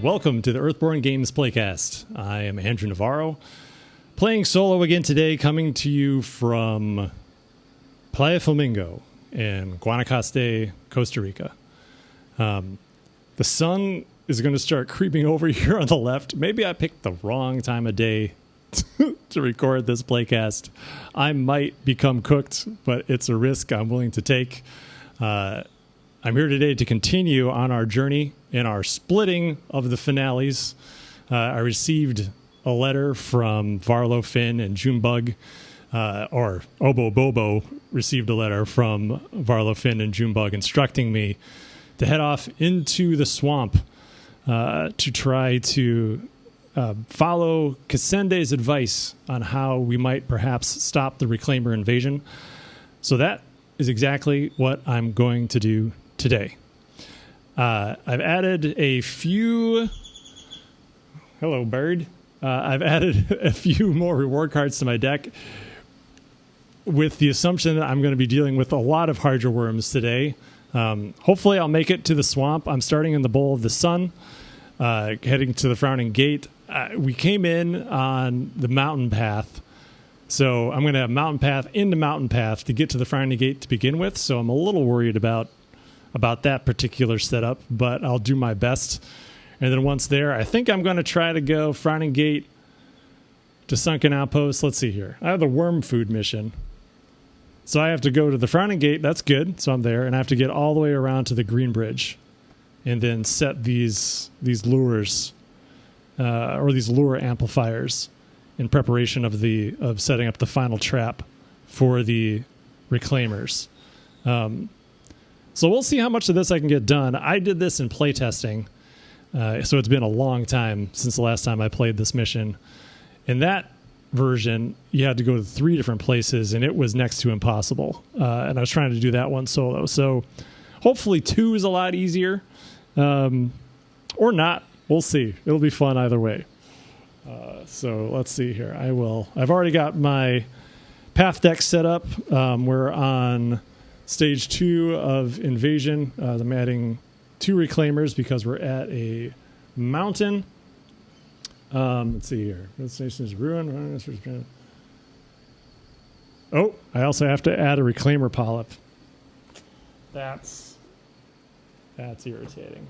welcome to the Earthborne Games Playcast. I am Andrew Navarro, playing solo again today, coming to you from Playa Flamingo in Guanacaste, Costa Rica. The sun is going to start creeping over here on the left. Maybe I picked the wrong time of day to record this playcast. I might become cooked, but it's a risk I'm willing to take. I'm here today to continue on our journey in our splitting of the finales. I received a letter from Varlo, Finn, and Junebug, or Obo Bobo received a letter from Varlo, Finn, and Junebug instructing me to head off into the swamp to try to follow Kasende's advice on how we might perhaps stop the Reclaimer invasion. So that is exactly what I'm going to do today. I've added a few... Hello, bird. I've added a few more reward cards to my deck with the assumption that I'm going to be dealing with a lot of Hydra Worms today. Hopefully I'll make it to the swamp. I'm starting in the Bowl of the Sun, heading to the Frowning Gate. We came in on the mountain path, so I'm going to have mountain path into mountain path to get to the Frowning Gate to begin with, so I'm a little worried about that particular setup, but I'll do my best. And then once there, I think I'm going to try to go Frowning Gate to Sunken Outpost. Let's see here. I have the Worm Food mission. So I have to go to the Frowning Gate. That's good. So I'm there. And I have to get all the way around to the Green Bridge and then set these lures or these lure amplifiers in preparation of setting up the final trap for the Reclaimers. So we'll see how much of this I can get done. I did this in playtesting, so it's been a long time since the last time I played this mission. In that version, you had to go to 3 different places, and it was next to impossible. And I was trying to do that one solo. So hopefully 2 is a lot easier, or not. We'll see. It'll be fun either way. So let's see here. I've already got my path deck set up. We're on Stage 2 of Invasion. I'm adding 2 Reclaimers because we're at a mountain. Let's see here. This nation is ruined. Oh, I also have to add a Reclaimer Polyp. That's irritating.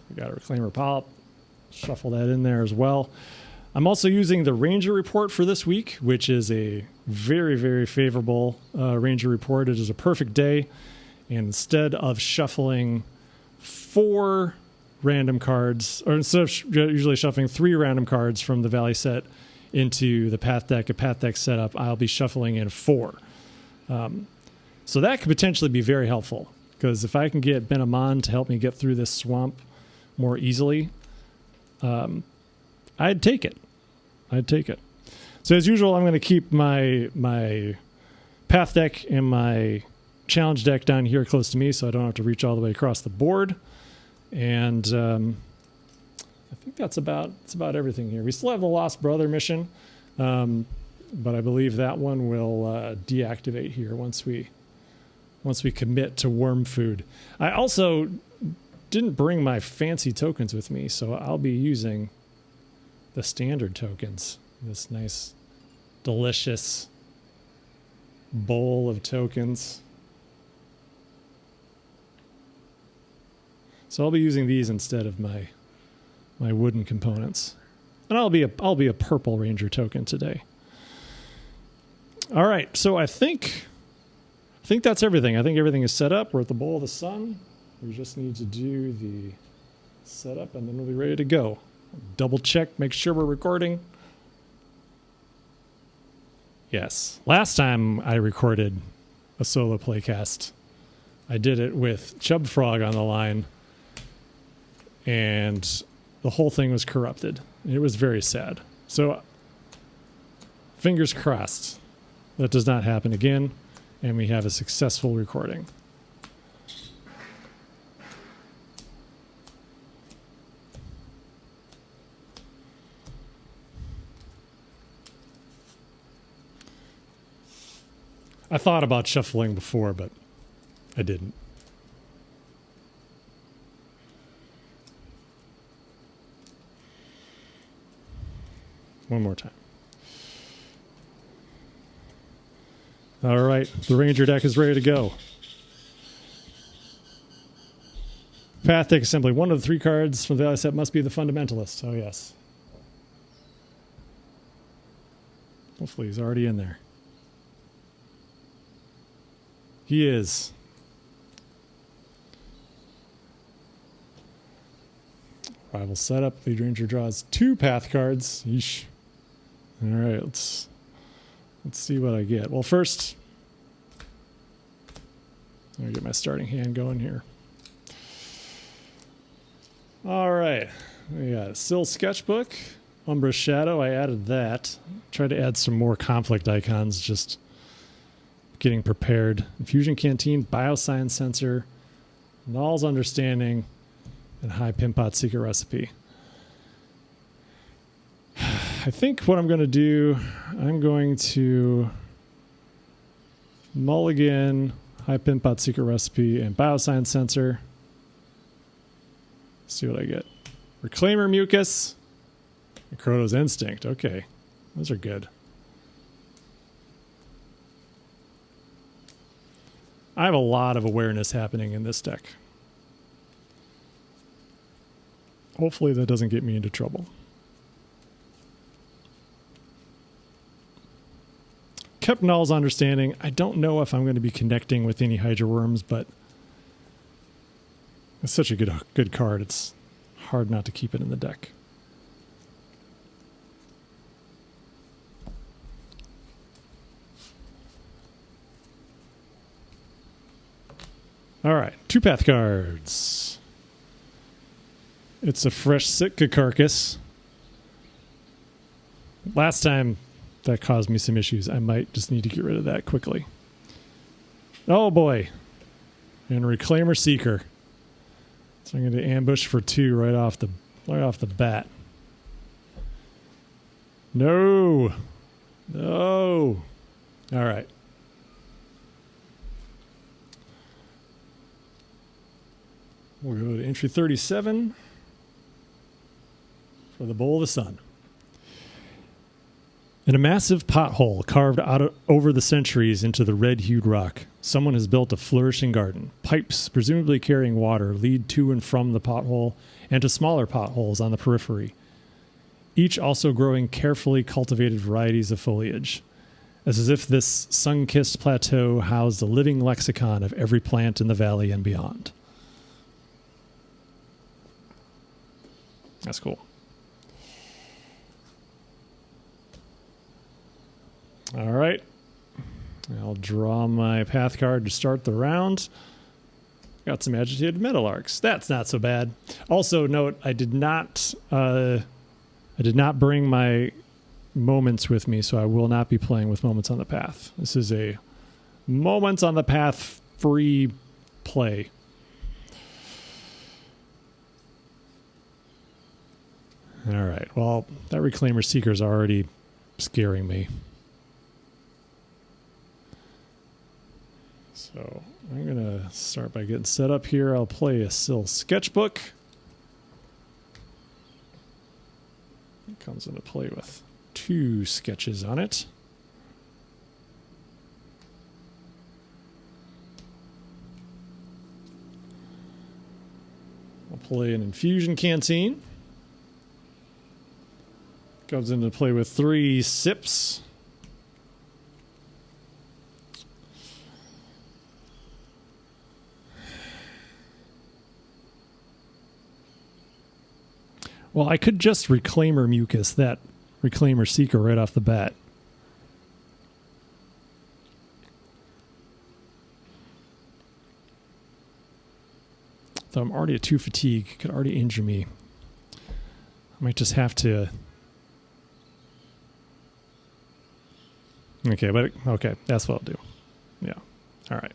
We got a Reclaimer Polyp. Shuffle that in there as well. I'm also using the Ranger report for this week, which is a very, very favorable Ranger report. It is a perfect day. And instead of shuffling 4 random cards, or instead of usually shuffling 3 random cards from the Valley set into the Path Deck, a Path Deck setup, I'll be shuffling in 4. So that could potentially be very helpful, because if I can get Benamon to help me get through this swamp more easily, I'd take it. So as usual, I'm going to keep my Path Deck and my Challenge Deck down here close to me, so I don't have to reach all the way across the board. And I think that's about everything here. We still have the Lost Brother mission, but I believe that one will deactivate here once we commit to worm food. I also didn't bring my fancy tokens with me, so I'll be using the standard tokens. This nice, delicious bowl of tokens. So I'll be using these instead of my wooden components. And I'll be a purple Ranger token today. All right, so I think that's everything. I think everything is set up. We're at the Bowl of the Sun. We just need to do the setup, and then we'll be ready to go. Double check, make sure we're recording. Yes. Last time I recorded a solo playcast, I did it with Chub Frog on the line, and the whole thing was corrupted. It was very sad. So, fingers crossed that does not happen again, and we have a successful recording. I thought about shuffling before, but I didn't. One more time. All right, the Ranger deck is ready to go. Path deck assembly. One of the 3 cards from the value set must be the Fundamentalist. Oh, yes. Hopefully he's already in there. He is. Rival setup. Lead Ranger draws 2 path cards. Yeesh. All right, let's see what I get. Well, first, let me get my starting hand going here. All right, we got Sill Sketchbook, Umbra Shadow. I added that. Tried to add some more conflict icons, just getting prepared. Infusion Canteen, Bioscience Sensor, Null's Understanding, and High Pimpot Secret Recipe. I think what I'm going to do, I'm going to mulligan High Pimpot Secret Recipe and Bioscience Sensor. See what I get. Reclaimer Mucus and Croto's Instinct. Okay, those are good. I have a lot of awareness happening in this deck. Hopefully that doesn't get me into trouble. Kept Null's Understanding. I don't know if I'm going to be connecting with any Hydra Worms, but it's such a good card. It's hard not to keep it in the deck. All right, 2 path cards. It's a fresh Sitka Carcass. Last time that caused me some issues. I might just need to get rid of that quickly. Oh boy. And Reclaimer Seeker. So I'm going to ambush for 2 right off the bat. No. No. All right. We'll go to entry 37 for the Bowl of the Sun. In a massive pothole carved over the centuries into the red-hued rock, someone has built a flourishing garden. Pipes, presumably carrying water, lead to and from the pothole and to smaller potholes on the periphery, each also growing carefully cultivated varieties of foliage, as if this sun-kissed plateau housed a living lexicon of every plant in the valley and beyond. That's cool. All right. I'll draw my path card to start the round. Got some agitated Meadowlarks. That's not so bad. Also note, I did not bring my moments with me, so I will not be playing with Moments on the Path. This is a Moments on the Path free play. All right. Well, that Reclaimer Seeker is already scaring me. So I'm going to start by getting set up here. I'll play a Sill Sketchbook. It comes into play with 2 sketches on it. I'll play an Infusion Canteen. Comes into play with 3 sips. Well, I could just Reclaimer Mucus that Reclaimer Seeker right off the bat. Though I'm already at 2 fatigue, it could already injure me. I might just have to... Okay, that's what I'll do. Yeah. All right.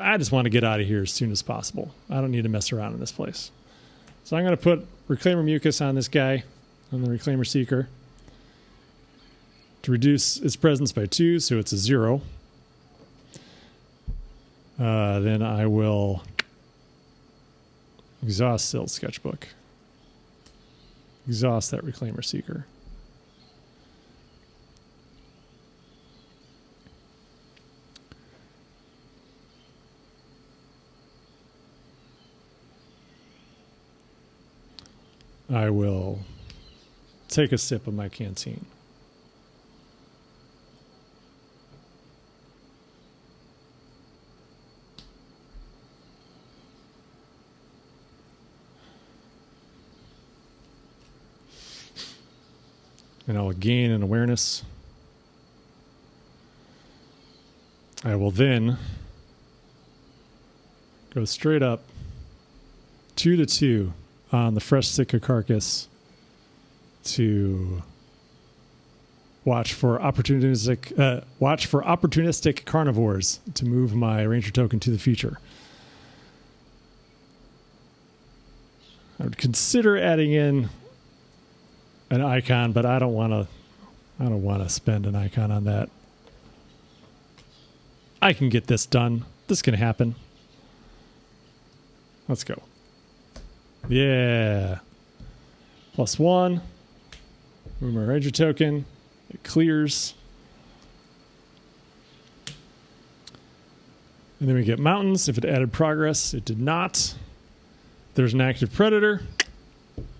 I just want to get out of here as soon as possible. I don't need to mess around in this place. So I'm going to put Reclaimer Mucus on this guy, on the Reclaimer Seeker, to reduce its presence by 2, so it's a 0. Then I will exhaust Sill Sketchbook. exhaust that Reclaimer Seeker. I will take a sip of my canteen. And I'll gain an awareness. I will then go straight up 2 to 2 on the fresh Sitka carcass to watch for opportunistic carnivores to move my ranger token to the future. I would consider adding in an icon, but I don't want to spend an icon on that. I can get this done. This can happen. Let's go. Yeah. +1. Move my ranger token. It clears. And then we get mountains. If it added progress, it did not. There's an active predator.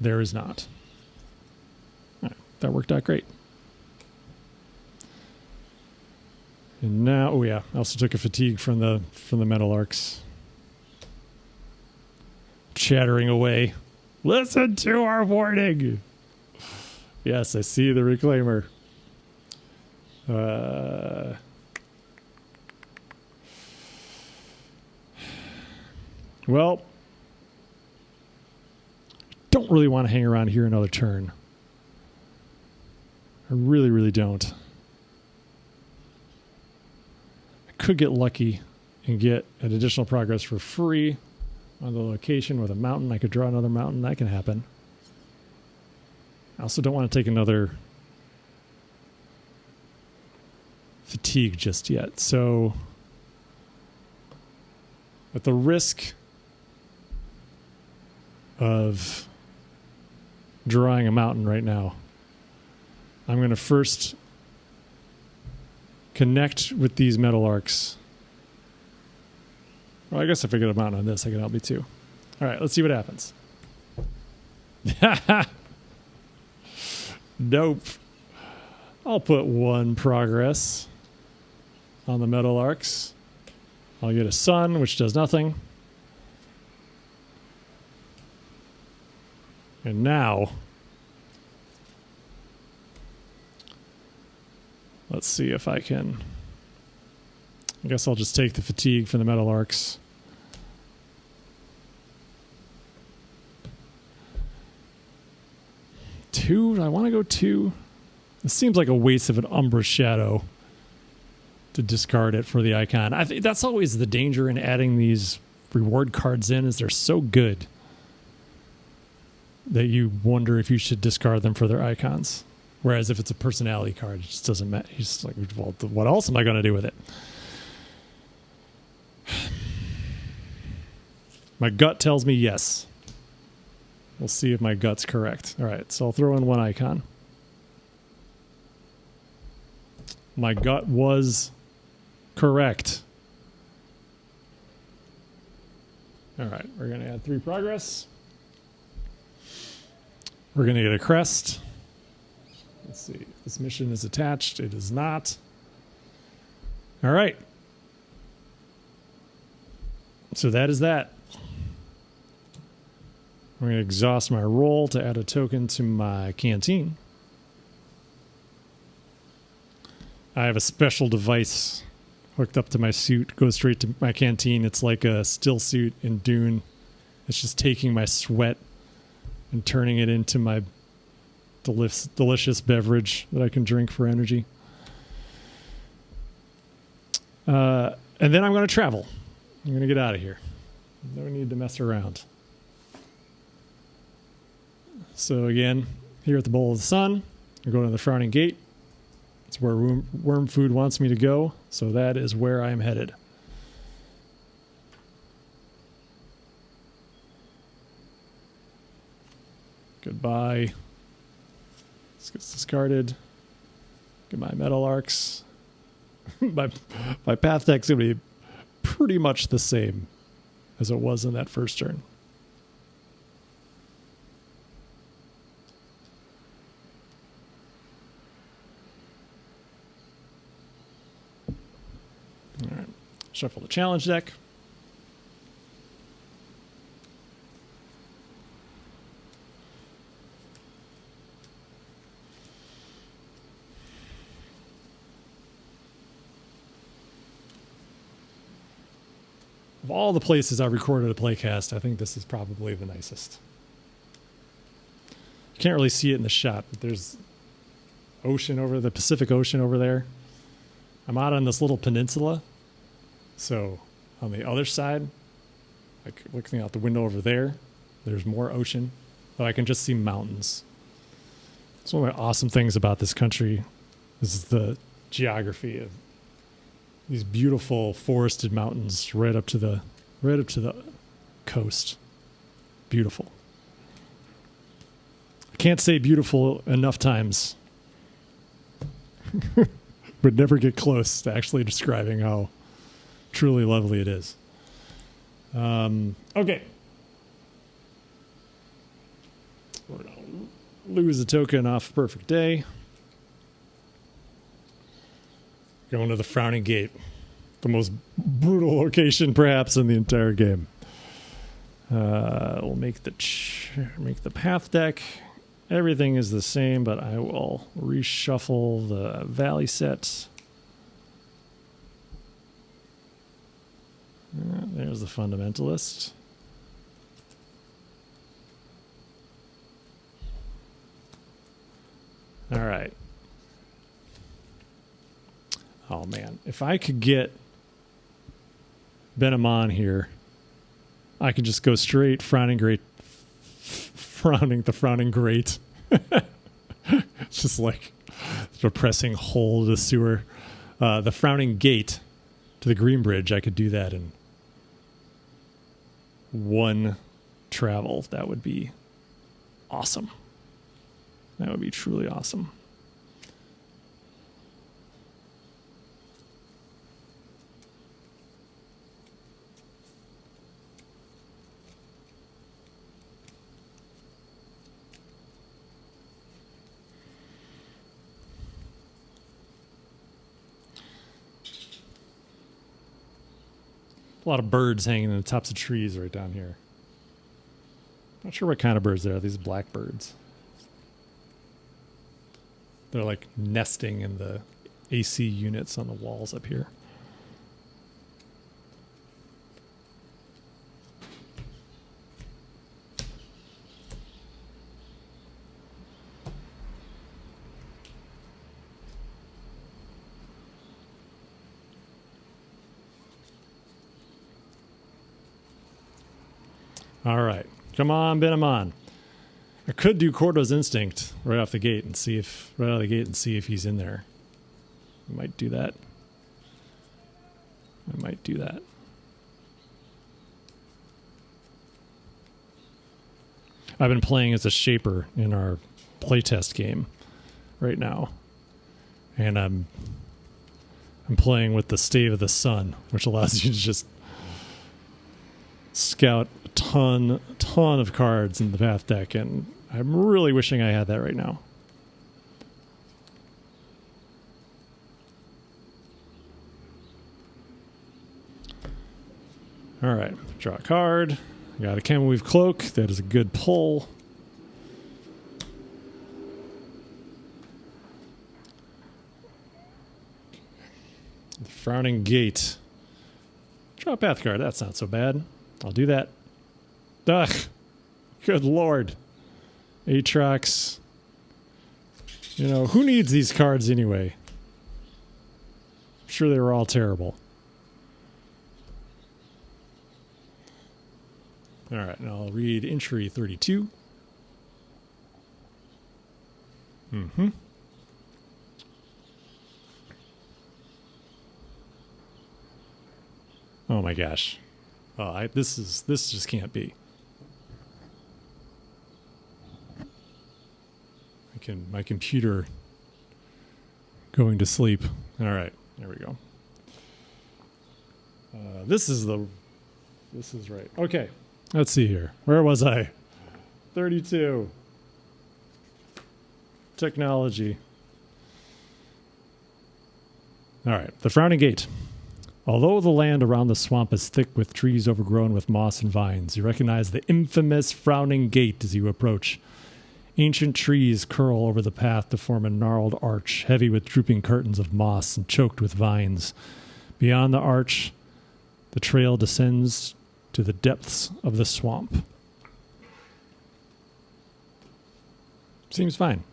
There is not. All right, that worked out great. And now, oh yeah, I also took a fatigue from the metal arcs. Chattering away. Listen to our warning. Yes, I see the Reclaimer. Well, don't really want to hang around here another turn. I really, really don't. I could get lucky and get an additional progress for free on the location with a mountain. I could draw another mountain. That can happen. I also don't want to take another fatigue just yet. So at the risk of drawing a mountain right now, I'm going to first connect with these metal arcs. Well, I guess if I get a mountain on this, I can help me too. All right, let's see what happens. Nope. I'll put 1 progress on the metal arcs. I'll get a sun, which does nothing. And now, let's see if I can. I guess I'll just take the fatigue from the metal arcs. Two? I want to go 2. It seems like a waste of an Umbra Shadow to discard it for the icon. I think that's always the danger in adding these reward cards in, is they're so good that you wonder if you should discard them for their icons. Whereas if it's a personality card, it just doesn't matter. He's just like, well, what else am I going to do with it? My gut tells me yes. We'll see if my gut's correct. All right, so I'll throw in 1 icon. My gut was correct. All right, we're going to add 3 progress. We're going to get a crest. Let's see. This mission is attached. It is not. All right. So that is that. I'm going to exhaust my roll to add a token to my canteen. I have a special device hooked up to my suit. Goes straight to my canteen. It's like a still suit in Dune. It's just taking my sweat and turning it into my delicious beverage that I can drink for energy. And then I'm going to travel. I'm going to get out of here. No need to mess around. So again, here at the Bowl of the Sun, I'm going to the Frowning Gate. It's where Worm Food wants me to go, so that is where I'm headed. Goodbye, This gets discarded. Get my metal arcs. my path deck's going to be pretty much the same as it was in that first turn. All right. Shuffle the challenge deck. Of all the places I've recorded a playcast, I think this is probably the nicest. You can't really see it in the shot, but there's ocean over the Pacific Ocean over there. I'm out on this little peninsula. So on the other side, like looking out the window over there, there's more ocean, but I can just see mountains. It's one of the awesome things about this country is the geography of these beautiful forested mountains right up to the coast. Beautiful. I can't say beautiful enough times. Would never get close to actually describing how truly lovely it is. Okay. We're going to lose a token off Perfect Day. Going to the Frowning Gate. The most brutal location perhaps in the entire game. We'll make the path deck. Everything is the same, but I will reshuffle the valley set. There's the Fundamentalist. All right. Oh, man. If I could get Benamon here, I could just go straight Frowning Great. The Frowning Great. It's just like a pressing hole to the sewer. The Frowning Gate to the Green Bridge, I could do that in one travel. That would be awesome. That would be truly awesome. A lot of birds hanging in the tops of trees right down here. Not sure what kind of birds they are. These blackbirds. They're like nesting in the AC units on the walls up here. All right. Come on, Benamon. I could do Cordo's Instinct right out of the gate and see if he's in there. I might do that. I've been playing as a shaper in our playtest game right now. And I'm playing with the Stave of the Sun, which allows you to just scout a ton of cards in the path deck, and I'm really wishing I had that right now. All right, draw a card. I got a Camel Weave Cloak. That is a good pull. The Frowning Gate. Draw a path card. That's not so bad. I'll do that. Ugh. Good Lord. Aatrox. You know, who needs these cards anyway? I'm sure they were all terrible. All right, now I'll read entry 32. Oh my gosh. Oh, this just can't be. my computer going to sleep. All right, there we go. This is right. Okay, let's see here. Where was I? 32. Technology. All right, the Frowning Gate. Although the land around the swamp is thick with trees overgrown with moss and vines, you recognize the infamous Frowning Gate as you approach. Ancient trees curl over the path to form a gnarled arch, heavy with drooping curtains of moss and choked with vines. Beyond the arch, the trail descends to the depths of the swamp. Seems fine.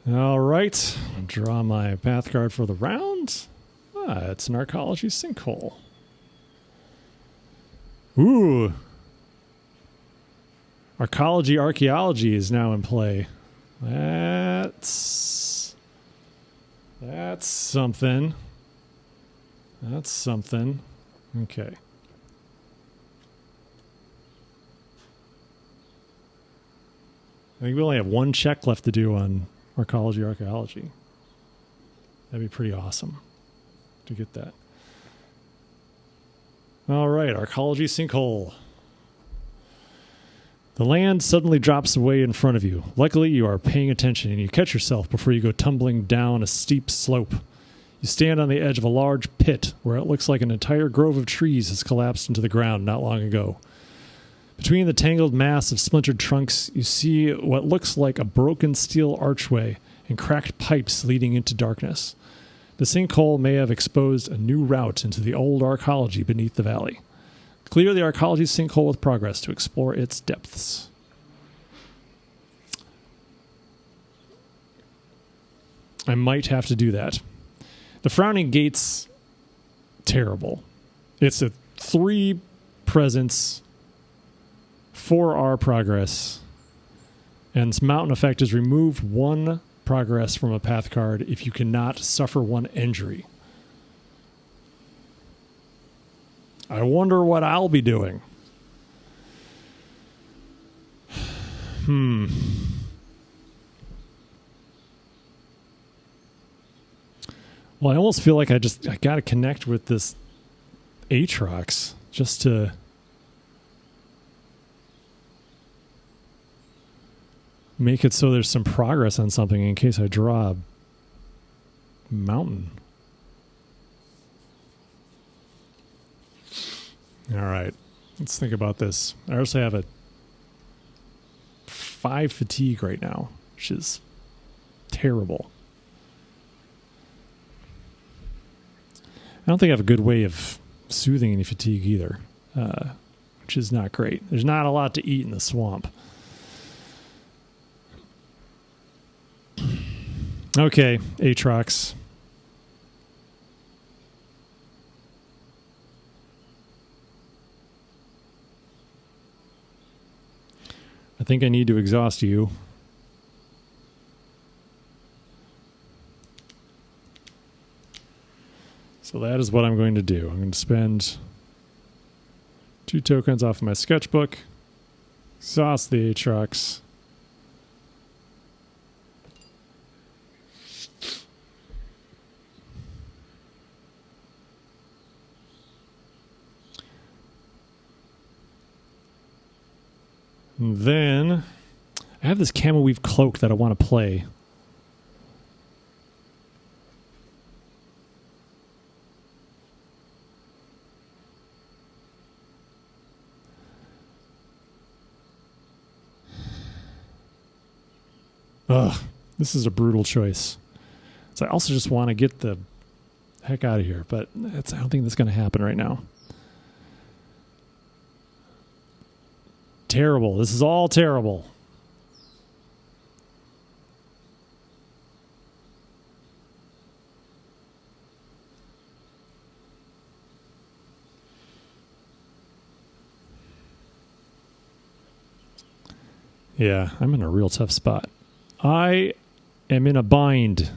All right, I'll draw my path card for the round. It's an archaeology sinkhole. Ooh. Archaeology is now in play. That's something. That's something. Okay. I think we only have one check left to do on archaeology. That'd be pretty awesome to get that. All right, archaeology sinkhole. The land suddenly drops away in front of you. Luckily, you are paying attention and you catch yourself before you go tumbling down a steep slope. You stand on the edge of a large pit where it looks like an entire grove of trees has collapsed into the ground not long ago. Between the tangled mass of splintered trunks, you see what looks like a broken steel archway and cracked pipes leading into darkness. The sinkhole may have exposed a new route into the old archaeology beneath the valley. Clear the archaeology sinkhole with progress to explore its depths. I might have to do that. The Frowning Gate's terrible. It's a 3 presence, 4R progress, and its mountain effect is remove 1 progress from a path card if you cannot suffer 1 injury. I wonder what I'll be doing. Well, I almost feel like I got to connect with this Aatrox just to make it so there's some progress on something in case I draw a mountain. All right, let's think about this. I also have a 5 fatigue right now, which is terrible. I don't think I have a good way of soothing any fatigue either, which is not great. There's not a lot to eat in the swamp. Okay, Aatrox. I think I need to exhaust you. So that is what I'm going to do. I'm going to spend 2 tokens off of my sketchbook, exhaust the Aatrox. And then I have this camel weave cloak that I want to play. Ugh, this is a brutal choice. So I also just want to get the heck out of here, but I don't think that's going to happen right now. Terrible. This is all terrible. Yeah, I'm in a real tough spot. I am in a bind.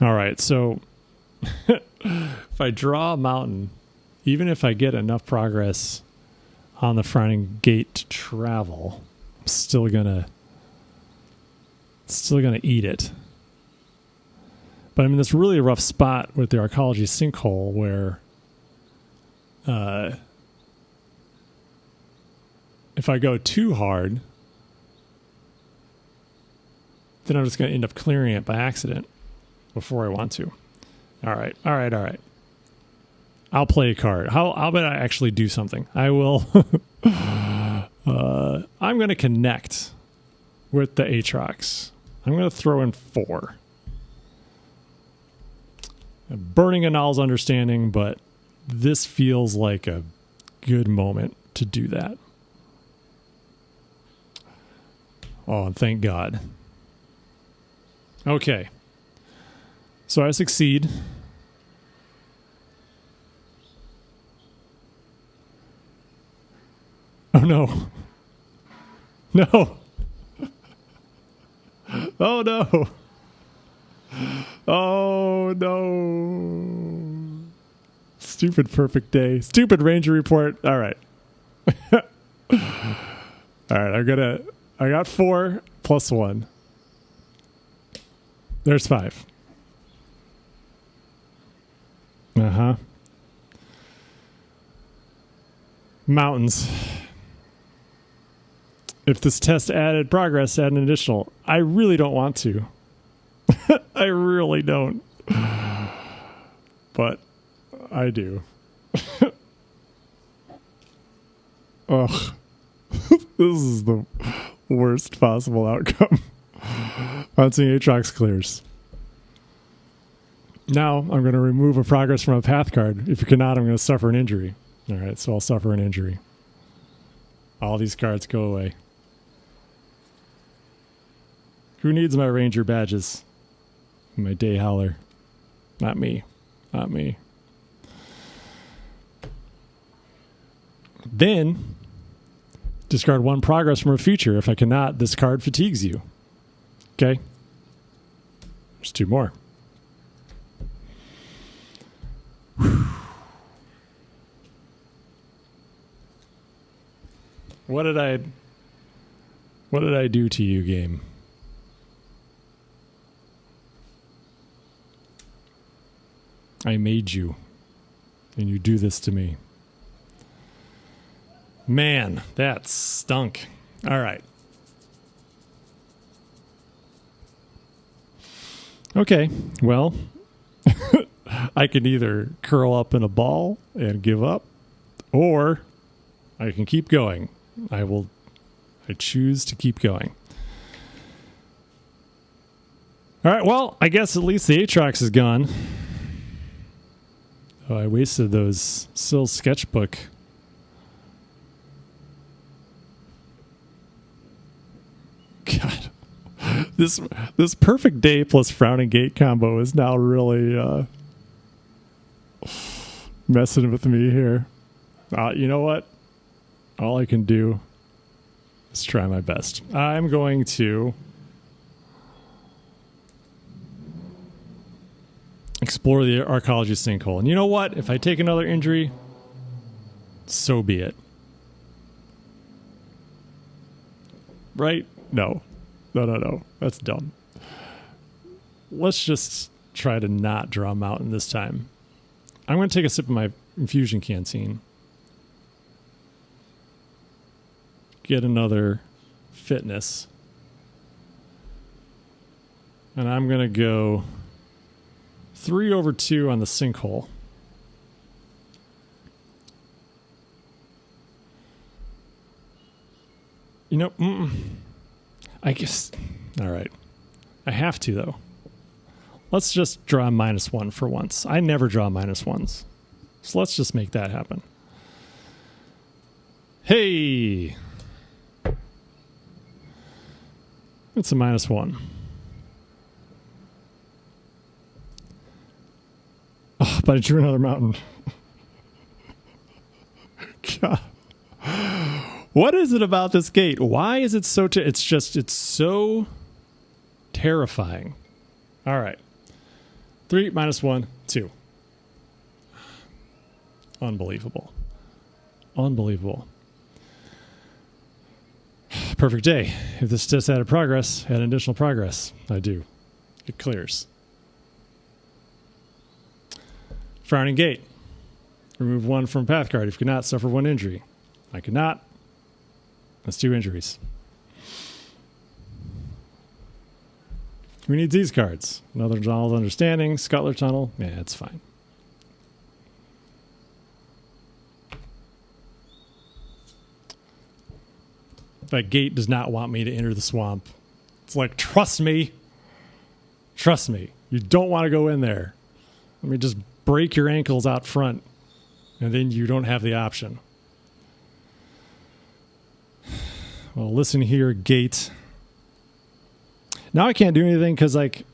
All right, so if I draw a mountain, even if I get enough progress on the frowning gate to travel, I'm still gonna eat it. But I'm in this really rough spot with the arcology sinkhole where if I go too hard, then I'm just going to end up clearing it by accident before I want to. All right. I'll play a card. How about I actually do something? I will. I'm going to connect with the Aatrox. I'm going to throw in 4. Burning Annal's Understanding, but this feels like a good moment to do that. Oh, and thank God. Okay. So I succeed. Oh, no. No. Oh, no. Oh, no. Stupid perfect day. Stupid ranger report. All right. All right, I got 4 plus 1. There's 5. Uh-huh. Mountains. If this test added progress, add an additional. I really don't want to. I really don't. But I do. Ugh. This is the worst possible outcome. Bouncing Aatrox clears. Now I'm going to remove a progress from a path card. If you cannot, I'm going to suffer an injury. All right, so I'll suffer an injury. All these cards go away. Who needs my ranger badges? My day howler. Not me. Not me. Then discard 1 progress from a feature. If I cannot, this card fatigues you. Okay. There's 2 more. Whew. What did I do to you, game? I made you, and you do this to me. Man, that stunk. All right. Okay, well, I can either curl up in a ball and give up, or I can keep going. I choose to keep going. All right, well, I guess at least the Aatrox is gone. Oh, I wasted those Syl sketchbook. God. This perfect day plus frowning gate combo is now really messing with me here. You know what? All I can do is try my best. I'm going to explore the arcology sinkhole. And you know what? If I take another injury, so be it. Right? No. That's dumb. Let's just try to not draw a mountain this time. I'm going to take a sip of my infusion canteen. Get another fitness. And I'm going to go 3/2 on the sinkhole. You know, I guess. All right. I have to, though. Let's just draw a -1 for once. I never draw -1s. So let's just make that happen. Hey! It's a -1. Oh, but I drew another mountain. God. What is it about this gate? Why is it so... it's so terrifying. All right. 3 minus 1, 2. Unbelievable. Unbelievable. Perfect day. If this just added progress, add additional progress. I do. It clears. Frowning Gate. Remove 1 from path card if you cannot suffer 1 injury. I cannot. That's 2 injuries. Who needs these cards? Another Donald Understanding, Scuttler Tunnel. Yeah, it's fine. That gate does not want me to enter the swamp. It's like, trust me. Trust me. You don't want to go in there. Let me just break your ankles out front, and then you don't have the option. Well, listen here, gate. Now I can't do anything because, like,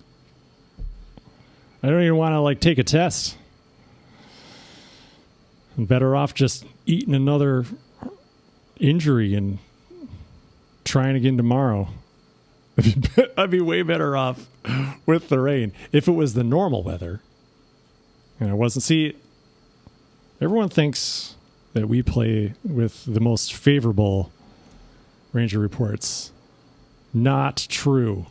I don't even want to, like, take a test. I'm better off just eating another injury and trying again tomorrow. I'd be way better off with the rain. If it was the normal weather, and I wasn't... See, everyone thinks that we play with the most favorable Ranger reports. Not true.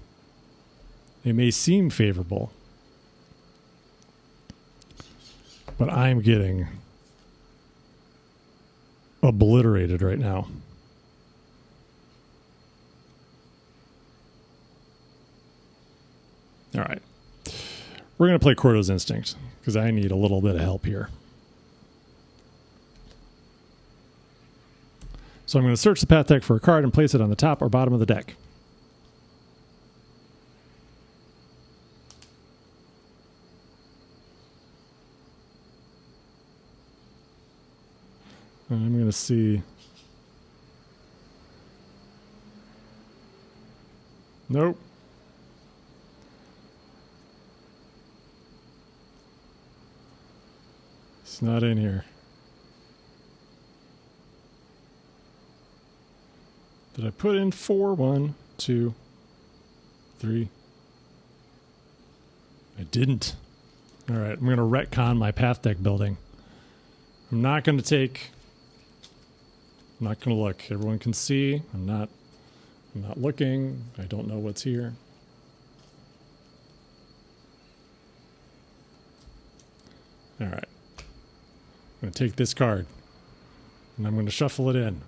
They may seem favorable, but I'm getting obliterated right now. All right. We're going to play Cordo's Instinct because I need a little bit of help here. So I'm going to search the path deck for a card and place it on the top or bottom of the deck. I'm going to see. Nope. It's not in here. Did I put in 4? 1, 2, 3. I didn't. All right, I'm going to retcon my path deck building. I'm not going to take... I'm not going to look. Everyone can see. I'm not looking. I don't know what's here. All right. I'm going to take this card, and I'm going to shuffle it in.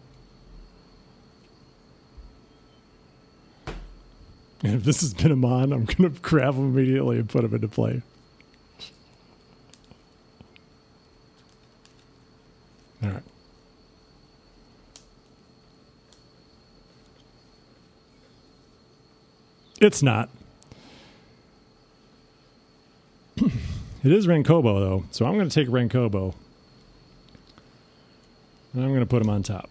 And if this has been a mon, I'm going to grab him immediately and put him into play. All right. It's not. It is Renkobo, though, so I'm going to take Renkobo. And I'm going to put him on top.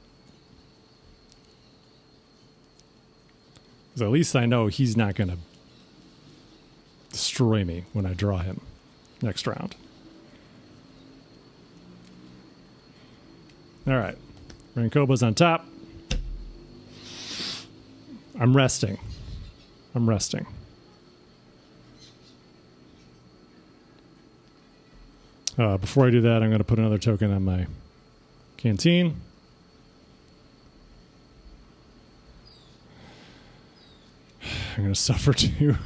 Because at least I know he's not going to destroy me when I draw him next round. All right. Renkobo's on top. I'm resting. I'm resting. Before I do that, I'm going to put another token on my canteen. I'm going to suffer two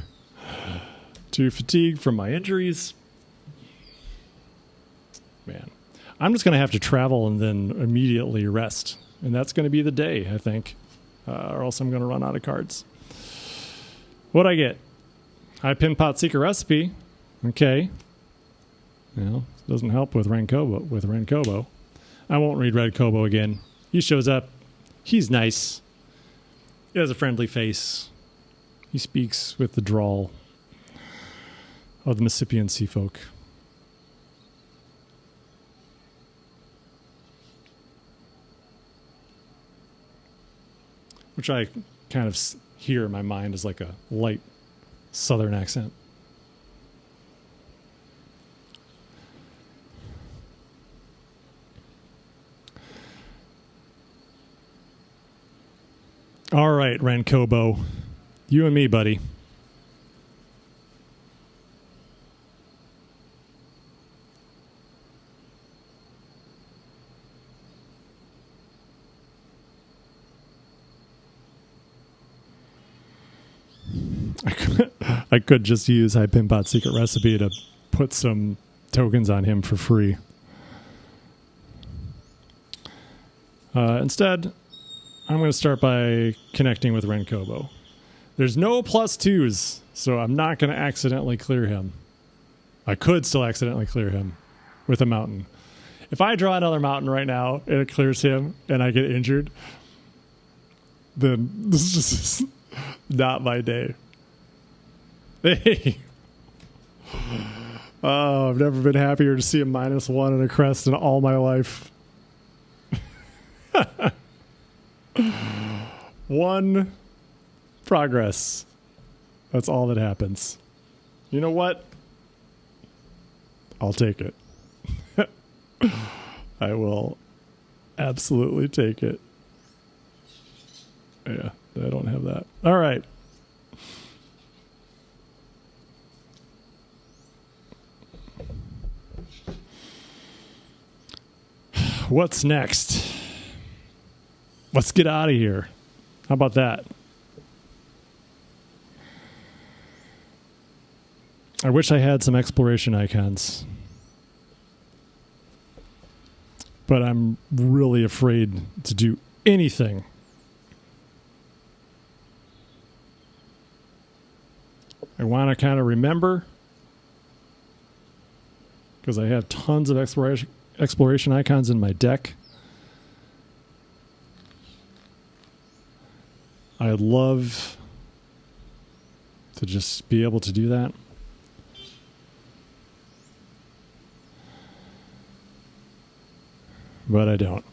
fatigue from my injuries. Man, I'm just going to have to travel and then immediately rest. And that's going to be the day, I think. Or else I'm going to run out of cards. What'd I get? High Pin Pot Seeker Recipe. Okay. Well, doesn't help with Renkobo. I won't read Red Kobo again. He shows up. He's nice. He has a friendly face. He speaks with the drawl of the Mississippian sea folk. Which I kind of hear in my mind as like a light southern accent. All right, Renkobo. You and me, buddy. I could just use Hypimpot's secret recipe to put some tokens on him for free. Instead, I'm going to start by connecting with Renkobo. There's no +2s, so I'm not going to accidentally clear him. I could still accidentally clear him with a mountain. If I draw another mountain right now and it clears him and I get injured, then this is just not my day. Hey. Oh, I've never been happier to see a -1 and a crest in all my life. 1 progress. That's all that happens. You know what? I'll take it. I will absolutely take it. Yeah, I don't have that. All right. What's next? Let's get out of here. How about that? I wish I had some exploration icons. But I'm really afraid to do anything. I want to kind of remember, because I have tons of exploration icons in my deck. I'd love to just be able to do that. But I don't.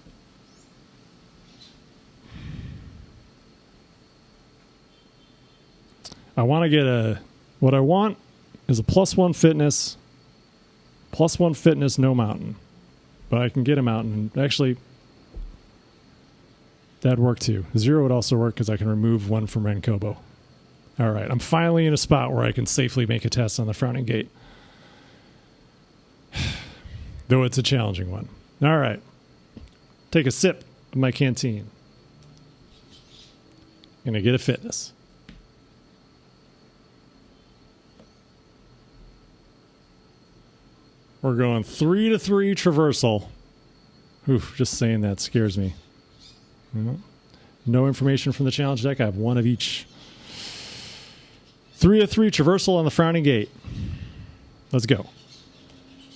I want to get what I want is a +1 fitness, +1 fitness, no mountain. But I can get a mountain. Actually, that'd work too. 0 would also work because I can remove 1 from Renkobo. All right, I'm finally in a spot where I can safely make a test on the Frowning Gate. Though it's a challenging one. All right. Take a sip of my canteen. Gonna get a fitness. We're going 3-3 traversal. Oof, just saying that scares me. No information from the challenge deck. I have 1 of each. 3-3 traversal on the Frowning Gate. Let's go.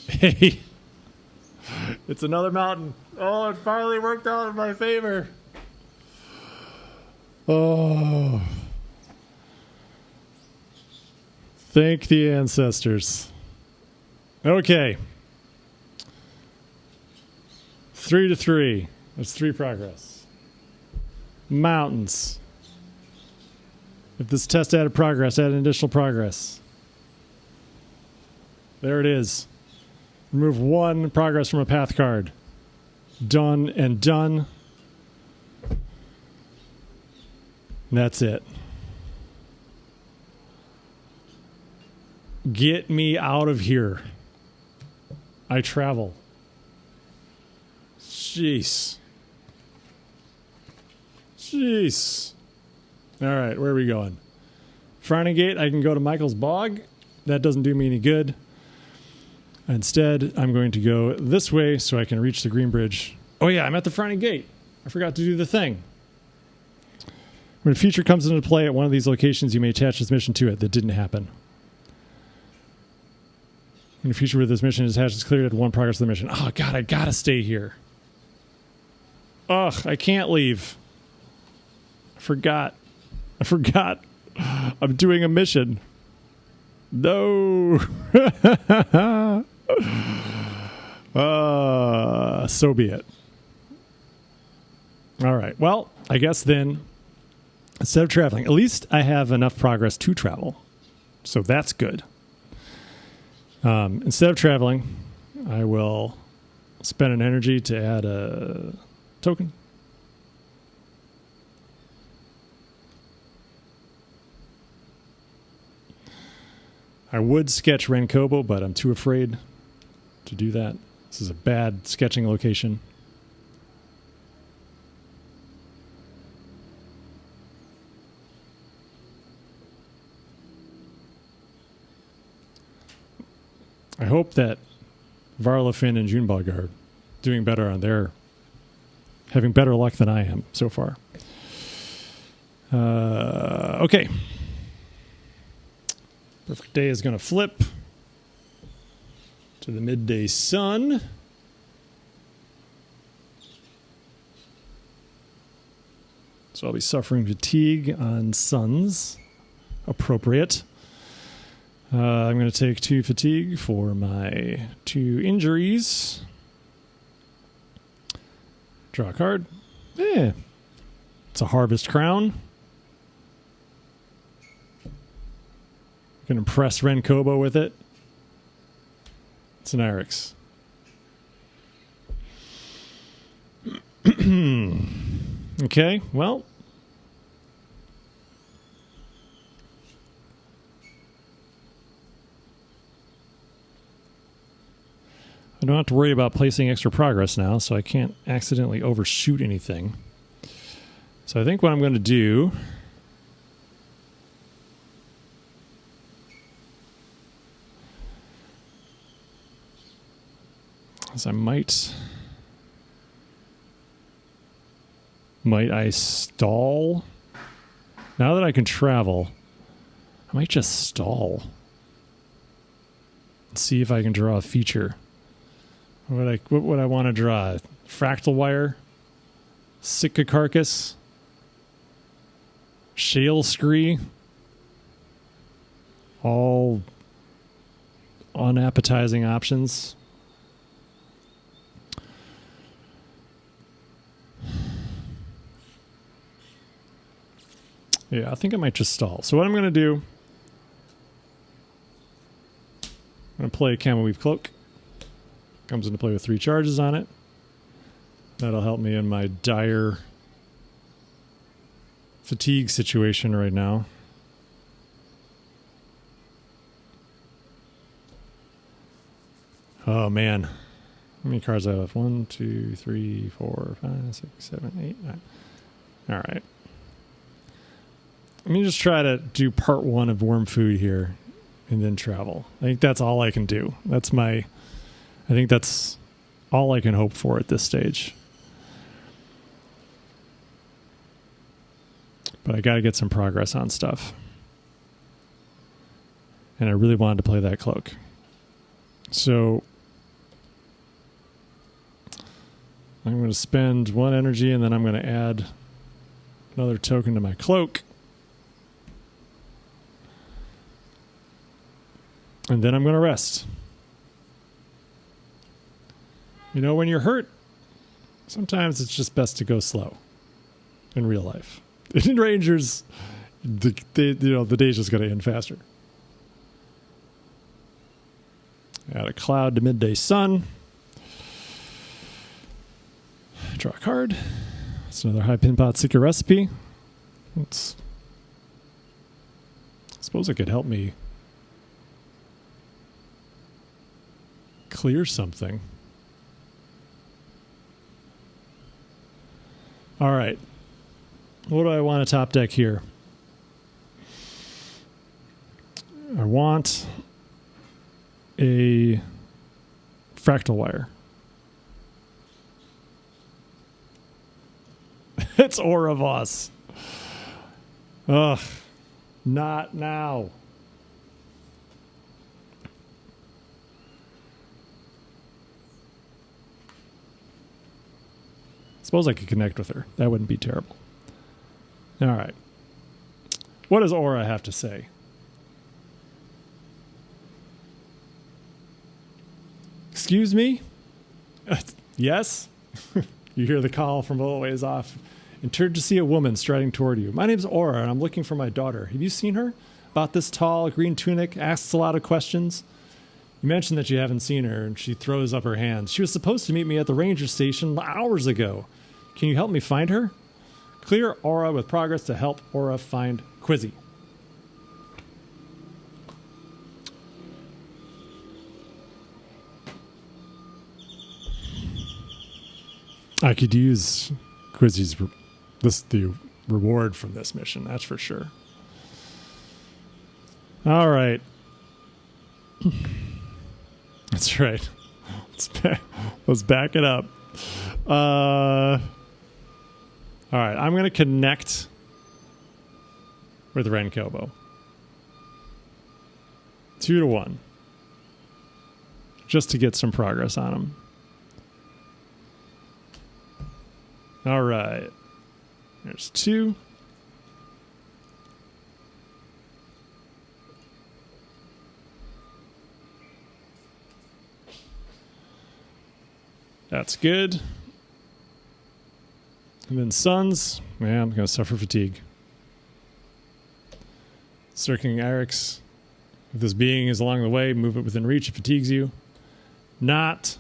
Hey. It's another mountain. Oh, it finally worked out in my favor. Oh. Thank the ancestors. Okay. 3-3. That's 3 progress. Mountains. If this test added progress, add an additional progress. There it is. Remove 1 progress from a path card. Done and done. And that's it. Get me out of here. I travel. Jeez. Jeez. All right, where are we going? Frowning Gate, I can go to Michael's Bog. That doesn't do me any good. Instead, I'm going to go this way so I can reach the Green Bridge. Oh yeah, I'm at the Frowning Gate. I forgot to do the thing. When a feature comes into play at one of these locations, you may attach this mission to it. That didn't happen. When a feature with this mission is attached, it's cleared at 1 progress of the mission. Oh god, I gotta stay here. Ugh, I can't leave. I forgot. I'm doing a mission. No. So be it. All right. Well, I guess then, instead of traveling, at least I have enough progress to travel. So that's good. Instead of traveling, I will spend an energy to add a token. I would sketch Renkobo, but I'm too afraid to do that. This is a bad sketching location. I hope that Varlafin and Junebug are doing better on having better luck than I am so far. Okay. Perfect day is going to flip to the midday sun. So I'll be suffering fatigue on suns. Appropriate. I'm going to take 2 fatigue for my 2 injuries. Draw a card. It's a Harvest Crown. Can impress Renkobo with it. It's an Eric's. Okay, well. I don't have to worry about placing extra progress now, so I can't accidentally overshoot anything. So I think what I'm going to do is I might I stall? Now that I can travel, I might just stall. Let's see if I can draw a feature. What would I want to draw? Fractal Wire? Sitka Carcass? Shale Scree? All unappetizing options. Yeah, I think I might just stall. So what I'm going to do, I'm going to play Camel Weave Cloak. Comes into play with 3 charges on it. That'll help me in my dire fatigue situation right now. Oh, man. How many cards do I have? 1, 2, 3, 4, 5, 6, 7, 8, 9. All right. Let me just try to do part 1 of Worm Food here and then travel. I think that's all I can do. I think that's all I can hope for at this stage. But I got to get some progress on stuff. And I really wanted to play that cloak. So I'm going to spend 1 energy and then I'm going to add another token to my cloak. And then I'm going to rest. You know, when you're hurt, sometimes it's just best to go slow in real life. In Rangers, the day's just going to end faster. Add a cloud to midday sun. Draw a card. It's another high pin pot secret recipe. I suppose it could help me clear something. All right. What do I want to top deck here? I want a Fractal Wire. It's Oravos. Ugh. Not now. Suppose I could connect with her. That wouldn't be terrible. All right. What does Aura have to say? Excuse me? Yes? You hear the call from a little ways off and turn to see a woman striding toward you. My name's Aura, and I'm looking for my daughter. Have you seen her? About this tall, green tunic, asks a lot of questions. You mentioned that you haven't seen her, and she throws up her hands. She was supposed to meet me at the ranger station hours ago. Can you help me find her? Clear Aura with progress to help Aura find Quizzy. I could use Quizzy's the reward from this mission, that's for sure. All right. That's right. Let's back it up. All right, I'm going to connect with Renkobo. 2-1. Just to get some progress on him. All right. There's 2. That's good. And then Suns. Man, I'm going to suffer fatigue. Circling Irix. If this being is along the way, move it within reach. It fatigues you. Not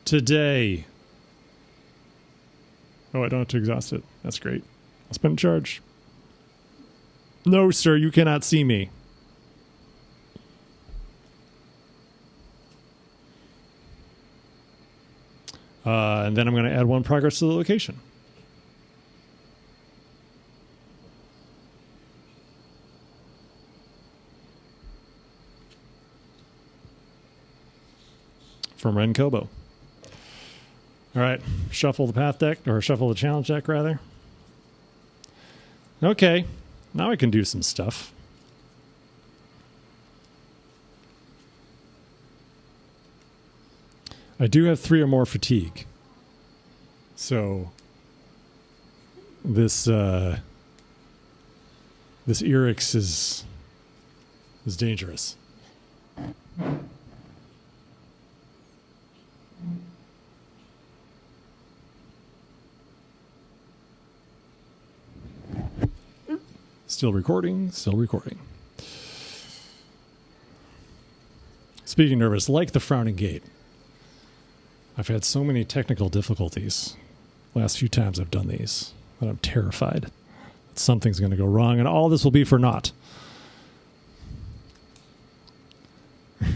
today. Oh, I don't have to exhaust it. That's great. I'll spend a charge. No, sir, you cannot see me. And then I'm going to add 1 progress to the location. From Renkobo. All right, shuffle the path deck, or shuffle the challenge deck, rather. Okay, now I can do some stuff. I do have 3 or more fatigue. So this this Irix is dangerous. Still recording, still recording. Speaking nervous, like the Frowning Gate. I've had so many technical difficulties last few times I've done these that I'm terrified that something's going to go wrong, and all this will be for naught.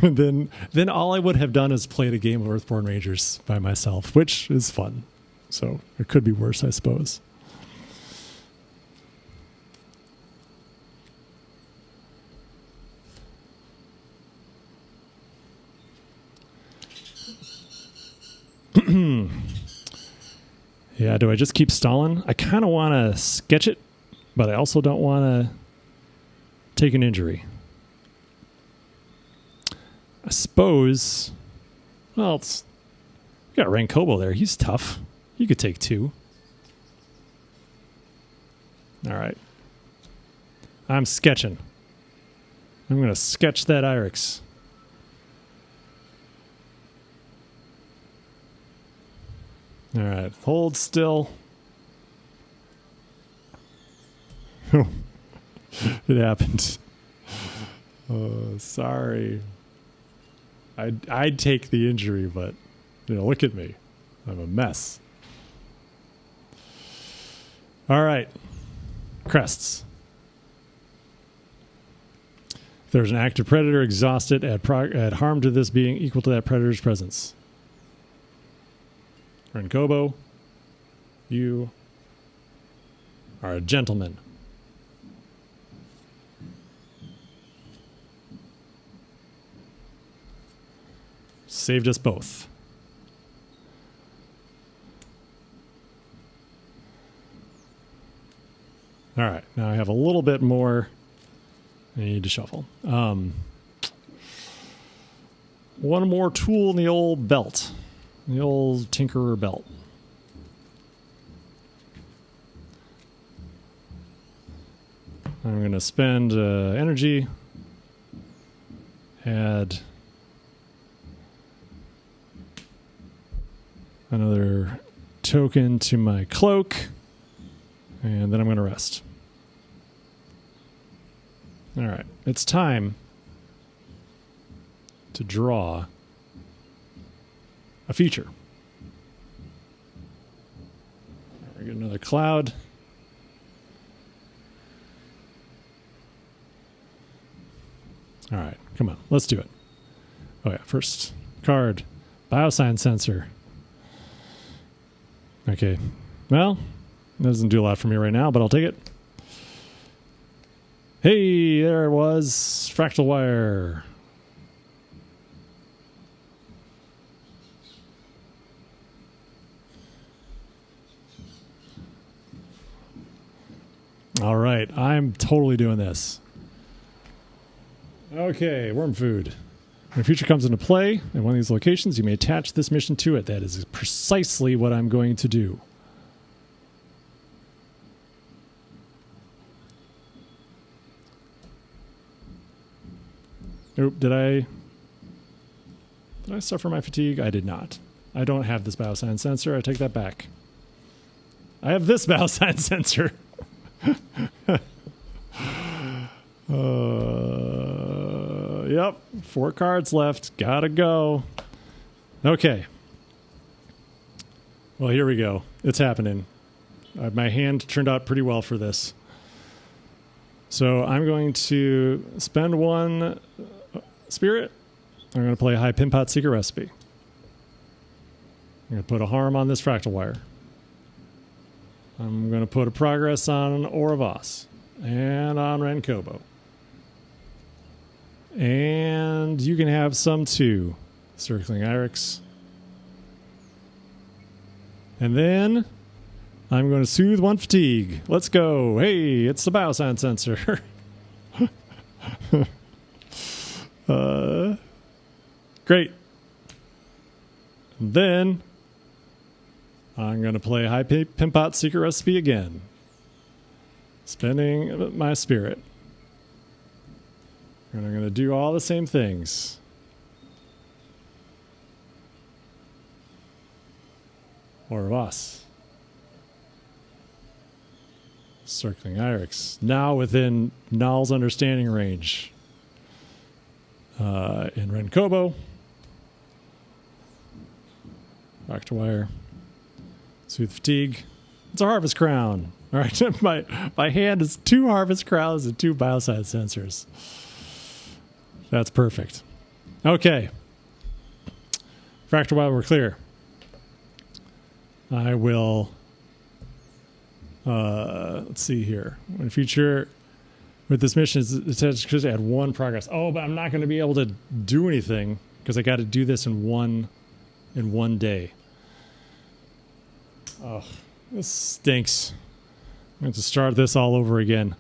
then all I would have done is played a game of Earthborne Rangers by myself, which is fun. So it could be worse, I suppose. Yeah, do I just keep stalling? I kind of want to sketch it, but I also don't want to take an injury. I suppose, well, you got Renkobo there. He's tough. You could take 2. All right. I'm sketching. I'm going to sketch that Irix. All right, hold still. It happened. Oh, sorry. I'd take the injury, but look at me. I'm a mess. All right, crests. If there's an active predator, exhaust it. Add harm to this being equal to that predator's presence. Renkobo, you are a gentleman. Saved us both. All right, now I have a little bit more I need to shuffle. One more tool in the old belt. The old Tinkerer belt. I'm going to spend energy. Add another token to my cloak. And then I'm going to rest. All right. It's time to draw a feature. We get another cloud. All right, come on, let's do it. Oh yeah, first card, Biosign Sensor. Okay, well, that doesn't do a lot for me right now, but I'll take it. Hey, there it was, Fractal Wire. All right, I'm totally doing this. Okay, worm food. When a feature comes into play at one of these locations, you may attach this mission to it. That is precisely what I'm going to do. Nope, did I suffer my fatigue? I did not. I don't have this bioscience sensor. I take that back. I have this bioscience sensor. Yep, 4 cards left. Gotta go. Okay. Well, here we go. It's happening. My hand turned out pretty well for this. So I'm going to spend 1 spirit. I'm going to play High Pimpot Secret Recipe. I'm going to put a harm on this fractal wire. I'm going to put a progress on Oravos and on Renkobo. And you can have some too, Circling Irex. And then I'm going to soothe 1 fatigue. Let's go. Hey, it's the bioscience sensor. Great. And then I'm going to play High Pimpot Secret Recipe again. Spending my spirit. And I'm going to do all the same things. Or of us. Circling Irex. Now within Null's understanding range. In Renkobo. Back to wire. Soothe fatigue. It's a Harvest Crown. All right, my hand is 2 Harvest Crowns and 2 bioscience sensors. That's perfect. Okay. Fractal while we're clear. I will, let's see here. When feature with this mission is attached to add 1 progress. Oh, but I'm not going to be able to do anything because I got to do this in one day. Oh, this stinks. I'm going to start this all over again.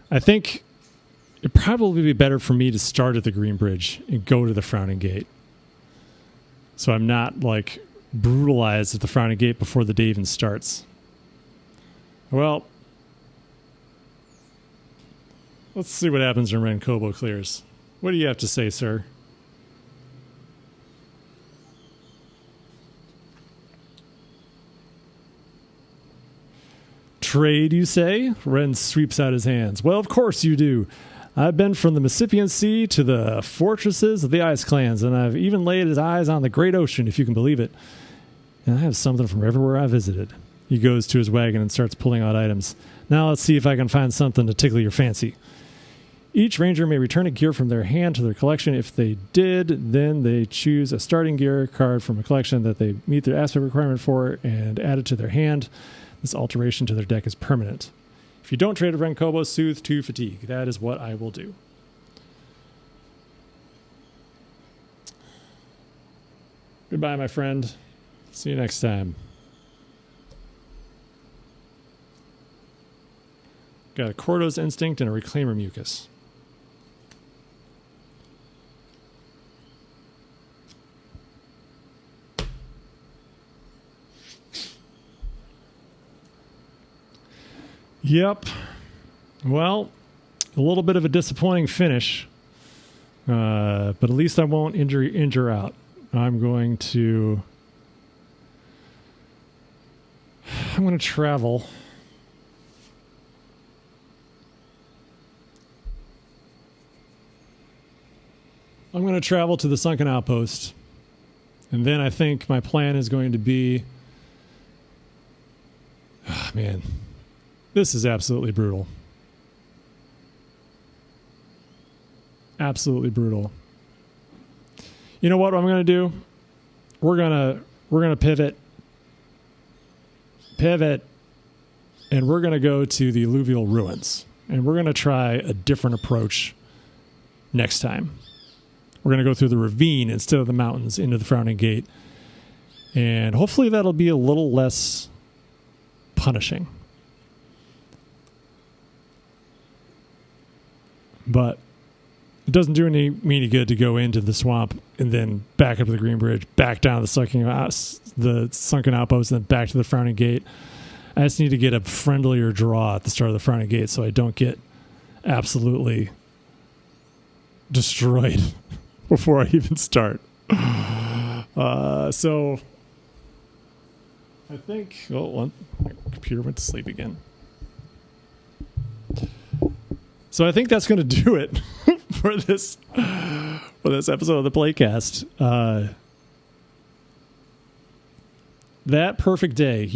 I think it'd probably be better for me to start at the Green Bridge and go to the Frowning Gate. So I'm not like brutalized at the Frowning Gate before the day even starts. Well, let's see what happens when Renkobo clears. What do you have to say, sir? Trade, you say? Ren sweeps out his hands. Well, of course you do. I've been from the Mississippian Sea to the fortresses of the Ice Clans, and I've even laid his eyes on the Great Ocean, if you can believe it. And I have something from everywhere I visited. He goes to his wagon and starts pulling out items. Now let's see if I can find something to tickle your fancy. Each ranger may return a gear from their hand to their collection. If they did, then they choose a starting gear card from a collection that they meet their aspect requirement for and add it to their hand. This alteration to their deck is permanent. If you don't trade a Renkobo, soothe 2 fatigue. That is what I will do. Goodbye, my friend. See you next time. Got a Cordo's Instinct and a Reclaimer Mucus. Yep. Well, a little bit of a disappointing finish, but at least I won't injure out. I'm going to travel. I'm going to travel to the Sunken Outpost, and then I think my plan is going to be, oh, man, this is absolutely brutal. Absolutely brutal. You know what I'm going to do? We're going to pivot, and we're going to go to the alluvial ruins, and we're going to try a different approach next time. We're going to go through the ravine instead of the mountains into the Frowning Gate, and hopefully that'll be a little less punishing. but it doesn't do me any good to go into the swamp and then back up to the Green Bridge, back down the sunken outpost, and then back to the Frowning Gate. I just need to get a friendlier draw at the start of the Frowning Gate so I don't get absolutely destroyed before I even start. So I think, my computer went to sleep again. So I think that's going to do it for this episode of the Playcast. That perfect day,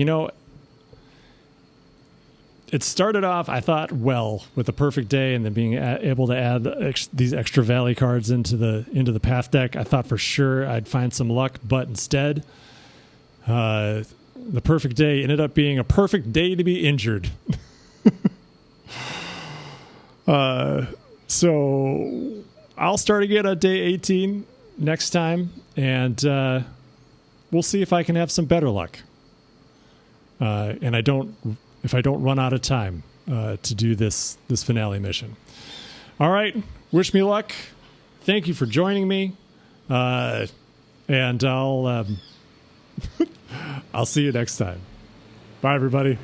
it started off, I thought, well, with the perfect day, and then being able to add these extra valley cards into the path deck. I thought for sure I'd find some luck, but instead, the perfect day ended up being a perfect day to be injured. So I'll start again on day 18 next time, and we'll see if I can have some better luck. And if I don't run out of time to do this finale mission. All right, wish me luck. Thank you for joining me, and I'll see you next time. Bye, everybody.